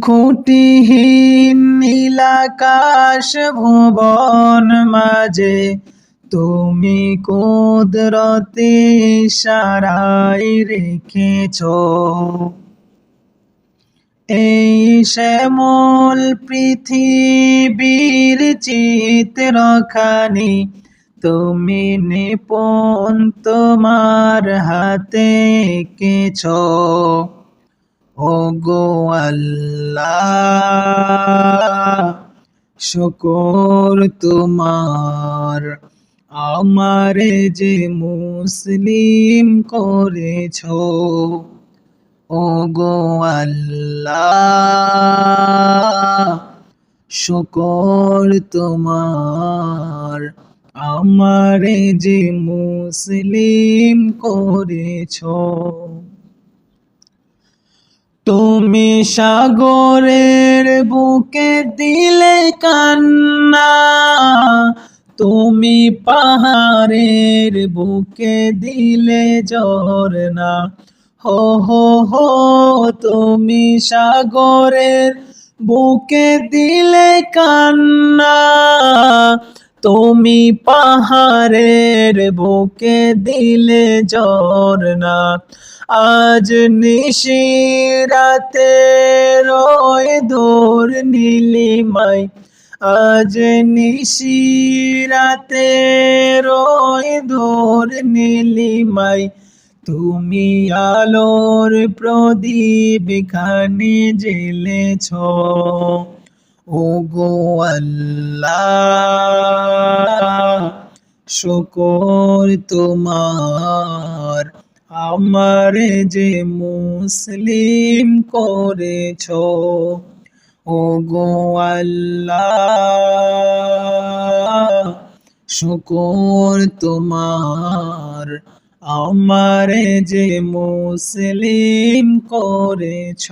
খুঁটিহীন নীলাকাশ ভুবন মাঝে তুমি কুদরতি ইশারায় রেখেছ এই শ্যামল পৃথিবীর চিত্রখানি তুমি নিপুণ তোমার হাতে এঁকেছ ওগো আল্লাহ শুকর তোমার আমারে যে মুসলিম করেছ ওগো আল্লাহ শুকর তোমার আমারে যে মুসলিম করেছ তুমি সাগরের বুকে দিলে কান্না তুমি পাহাড়ের বুকে দিলে ঝরনা হো হো হো তুমি সাগরের বুকে দিলে কান্না তুমি পাহাড়ের বুকে দিলে ঝরনা আজ নিশিরাতে রয় দূর নীলিমায় আজ নিশিরাতে রয় দূর নীলিমায় তুমি আলোর প্রদীপ খানি জ্বেলেছ ওগো আল্লাহ শুকর তোমার আমারে যে মুসলিম করেছ ওগো আল্লাহ শুকর তোমার আমারে যে মুসলিম করেছ।